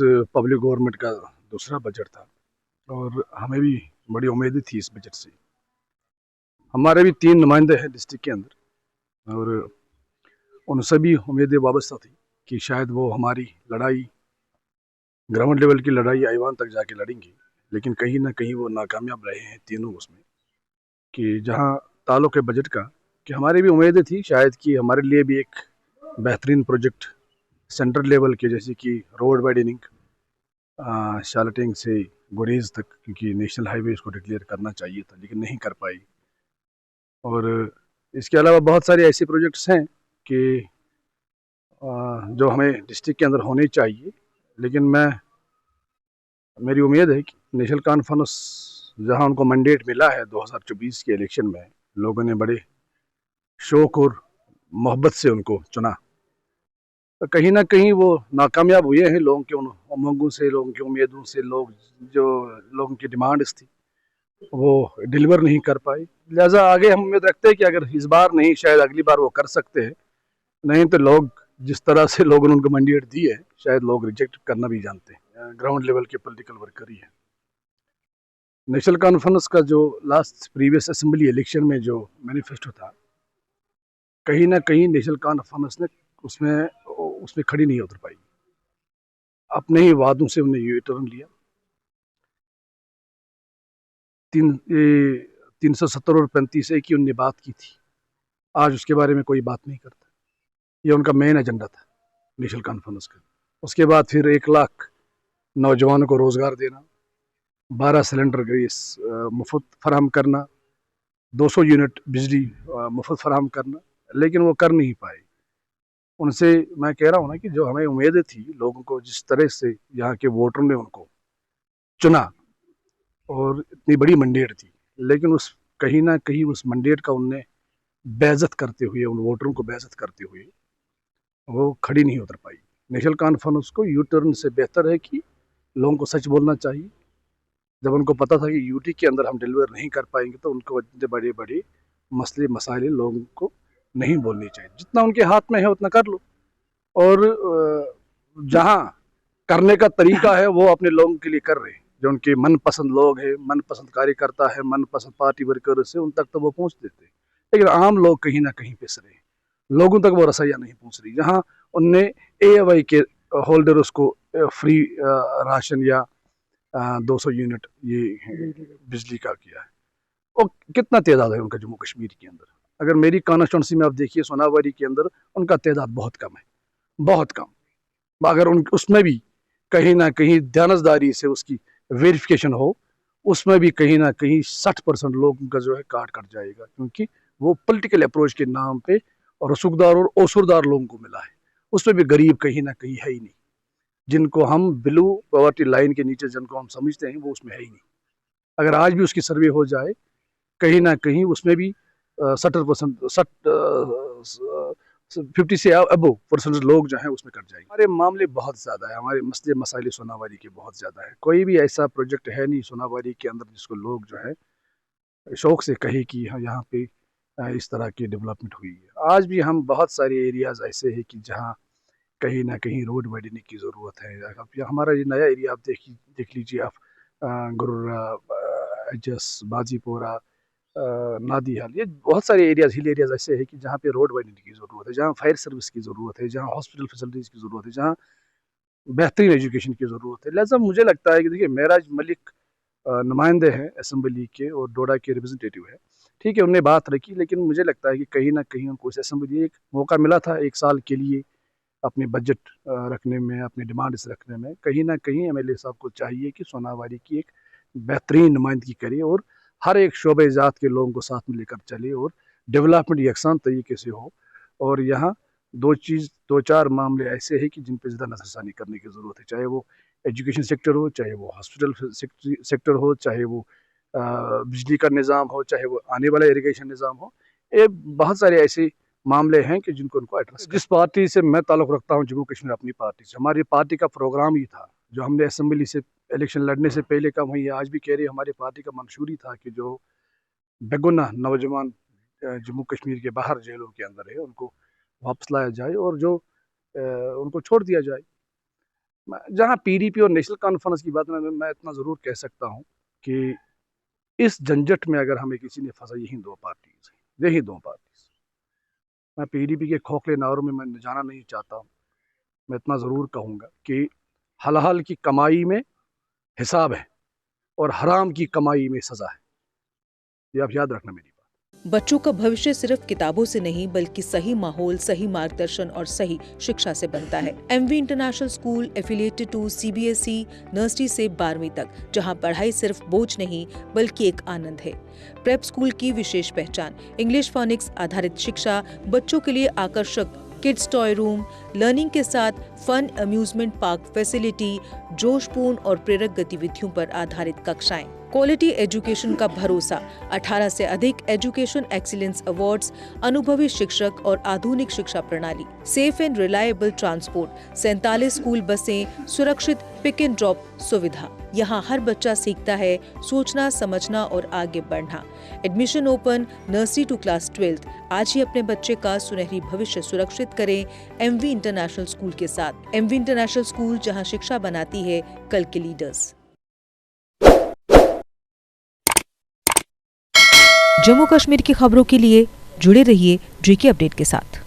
Public government का दूसरा budget था और हमें भी बड़ी उम्मीदें थी इस बजट से। हमारे भी 3 नुमाइंदे हैं डिस्ट्रिक्ट के अंदर और उनसे भी उम्मीदें वाबस्ता थी कि शायद वो हमारी लड़ाई ग्राउंड लेवल की लड़ाई ऐवान तक जाके लड़ेंगे, लेकिन कहीं ना कहीं वो नाकामयाब रहे हैं तीनों उसमें। कि जहाँ ताल्लुक है बजट का, कि हमारी भी उम्मीदें थी शायद कि हमारे लिए भी एक बेहतरीन प्रोजेक्ट सेंट्रल लेवल के, जैसे कि रोड वाइडनिंग शालटिंग से गुरेज तक, क्योंकि नेशनल हाईवे इसको डिक्लेयर करना चाहिए था लेकिन नहीं कर पाई। और इसके अलावा बहुत सारे ऐसे प्रोजेक्ट्स हैं कि जो हमें डिस्ट्रिक्ट के अंदर होने चाहिए, लेकिन मेरी उम्मीद है कि नेशनल कॉन्फ्रेंस जहां उनको मैंडेट मिला है 2024 के इलेक्शन में, लोगों ने बड़े शौक और मोहब्बत से उनको चुना, तो कहीं ना कहीं वो नाकामयाब हुए हैं लोगों के उन उमंगों से, लोगों की उम्मीदों से। लोगों की डिमांड्स थी वो डिलीवर नहीं कर पाए। लिहाजा आगे हम उम्मीद रखते हैं कि अगर इस बार नहीं, शायद अगली बार वो कर सकते हैं। नहीं तो लोग जिस तरह से लोगों ने उनको मैंडेट दी है, शायद लोग रिजेक्ट करना भी जानते हैं। ग्राउंड लेवल के पॉलिटिकल वर्कर ही है। नेशनल कॉन्फ्रेंस का जो लास्ट प्रीवियस असेंबली इलेक्शन में जो मैनिफेस्टो था, कहीं ना कहीं नेशनल कॉन्फ्रेंस ने उसमें खड़ी नहीं उतर पाई। अपने ही वादों से उन्हें यू टर्न लिया। 370 और 35A की उनने बात की थी, आज उसके बारे में कोई बात नहीं करता। ये उनका मेन एजेंडा था नेशनल कॉन्फ्रेंस का। उसके बाद फिर 1 लाख नौजवानों को रोजगार देना, 12 सिलेंडर गैस मुफ्त फराहम करना, 200 यूनिट बिजली मुफ्त फराहम करना, लेकिन वो कर नहीं पाए। उनसे मैं कह रहा हूँ ना कि जो हमें उम्मीदें थी लोगों को, जिस तरह से यहाँ के वोटर ने उनको चुना और इतनी बड़ी मैंडेट थी, लेकिन उस कहीं ना कहीं उस मैंडेट का उनने बेइज्जत करते हुए, उन वोटरों को बेइज्जत करते हुए वो खड़ी नहीं उतर पाई। नेशनल कॉन्फ्रेंस को यू टर्न से बेहतर है कि लोगों को सच बोलना चाहिए। जब उनको पता था कि यूटी के अंदर हम डिलीवर नहीं कर पाएंगे, तो उनको बड़े बड़े मसले मसाइले लोगों को नहीं बोलनी चाहिए। जितना उनके हाथ में है उतना कर लो, और जहाँ करने का तरीका है वो अपने लोगों के लिए कर रहे हैं। जो उनके मनपसंद लोग हैं, मनपसंद कार्यकर्ता है, मनपसंद पार्टी वर्कर से, उन तक तो वो पहुँच देते हैं, लेकिन आम लोग कहीं ना कहीं पिस रहे हैं। लोगों तक वो रसैया नहीं पहुँच रही। जहाँ उनने AAY के होल्डर्स को फ्री राशन या 200 यूनिट ये बिजली का किया है, और कितना तादाद है उनका जम्मू कश्मीर के अंदर। अगर मेरी कॉन्स्टिट्यूंसी में आप देखिए सोनावारी के अंदर, उनका तादाद बहुत कम है, बहुत कम। अगर उन उसमें भी कहीं ना कहीं ध्यानदारी से उसकी वेरिफिकेशन हो, उसमें भी कहीं ना कहीं 60% लोगों का जो है काट कट जाएगा, क्योंकि वो पॉलिटिकल अप्रोच के नाम पे और रसूखदार और ओसरदार लोगों को मिला है। उसमें भी गरीब कहीं ना कहीं है ही नहीं। जिनको हम बिलो पॉवर्टी लाइन के नीचे जिनको हम समझते हैं, वो उसमें है ही नहीं। अगर आज भी उसकी सर्वे हो जाए, कहीं ना कहीं उसमें भी 60% 50 से अबव % लोग जो हैं उसमें कट जाएंगे। हमारे मामले बहुत ज़्यादा है, हमारे मसले मसाइले सोनावारी के बहुत ज़्यादा है। कोई भी ऐसा प्रोजेक्ट है नहीं सोनावारी के अंदर जिसको लोग जो है शौक से कहे कि हाँ यहाँ पे इस तरह की डेवलपमेंट हुई है। आज भी हम बहुत सारे एरियाज ऐसे हैं कि जहाँ कहीं ना कहीं रोड वाइडनिंग की ज़रूरत है। अब हमारा ये नया एरिया आप देख लीजिए आप, गुर्रा, एचएस, बाजीपोरा, नादियाल, ये बहुत सारे एरियाज, हिल एरियाज ऐसे हैं कि जहाँ पे रोड वाइडनिंग की ज़रूरत है, जहाँ फायर सर्विस की ज़रूरत है, जहाँ हॉस्पिटल फैसिलिटीज़ की ज़रूरत है, जहाँ बेहतरीन एजुकेशन की ज़रूरत है। लिहाजा मुझे लगता है कि देखिए, मेराज मलिक नुमाइंदे हैं असेंबली के और डोडा के रिप्रेजेंटेटिव है, ठीक है, उनने बात रखी, लेकिन मुझे लगता है कि कहीं ना कहीं उनको इस असेंबली एक मौका मिला था 1 साल के लिए अपने बजट रखने में, अपनी डिमांड्स रखने में। कहीं ना कहीं MLA साहब को चाहिए कि सोनावारी की एक बेहतरीन नुमाइंदगी करे और हर एक शोबे ज़ात के लोगों को साथ में लेकर चले और डेवलपमेंट यकसान तरीके से हो। और यहाँ 2-4 मामले ऐसे हैं कि जिन पर ज़्यादा नजरसानी करने की ज़रूरत है, चाहे वो एजुकेशन सेक्टर हो, चाहे वो हॉस्पिटल सेक्टर हो, चाहे वो बिजली का निज़ाम हो, चाहे वो आने वाला इरीगेशन निज़ाम हो। ये बहुत सारे ऐसे मामले हैं कि जिनको उनको एड्रेस। जिस पार्टी से मैं ताल्लुक़ रखता हूँ, जम्मू कश्मीर अपनी पार्टी से, हमारी पार्टी का प्रोग्राम ही था, जो हमने असेंबली से इलेक्शन लड़ने से पहले का, वही आज भी कह रही है, हमारी पार्टी का मंशूर ही था कि जो बेगुनाह नौजवान जम्मू कश्मीर के बाहर जेलों के अंदर है, उनको वापस लाया जाए और जो उनको छोड़ दिया जाए। جہاں پی ڈی پی اور نیشنل کانفرنس کی بات میں اتنا ضرور کہہ سکتا ہوں کہ اس جھنجٹ میں اگر ہمیں کسی نے پھنسا یہی دو پارٹیز، میں پی ڈی پی کے کھوکھلے نعروں میں جانا نہیں چاہتا ہوں. میں اتنا ضرور کہوں گا کہ حلال کی کمائی میں حساب ہے اور حرام کی کمائی میں سزا ہے. یہ آپ یاد رکھنا میری بات. بچوں کا بھوشیہ صرف کتابوں سے نہیں بلکہ صحیح ماحول، صحیح مارگدرشن اور صحیح شکشا سے بنتا ہے. M V international school affiliated to CBSE nursery سے 12ویں تک، جہاں پڑھائی صرف بوجھ نہیں بلکہ ایک آنند ہے. پریپ اسکول کی وشیش پہچان انگلش فونکس آدھارت شکشا، بچوں کے لیے آکرشک کڈز ٹوائے روم، لرننگ کے ساتھ فن امیوزمنٹ پارک فیسلٹی، جوش پورن اور پریرک گتیودھیوں پر آدھارت ککشائیں. کوالٹی ایجوکیشن کا بھروسہ، 18 سے ادھک ایجوکیشن ایکسیلنس ایوارڈز، انوبھوی شکشک اور آدھونک شکشا پرنالی. Safe and reliable transport, 47 school بسیں، سرکشت پک اینڈ ڈراپ سویدھا. یہاں ہر بچہ سیکھتا ہے سوچنا، سمجھنا اور آگے بڑھنا. Admission open nursery to class 12. آج ہی اپنے بچے کا سنہری بھوشیہ سرکشت کریں ایم وی انٹرنیشنل اسکول کے ساتھ. ایم وی انٹرنیشنل اسکول، جہاں شکشا بناتی ہے کل کے لیڈرز. جموں کشمیر کی خبروں کے لیے جڑے رہیے GK اپڈیٹ کے ساتھ.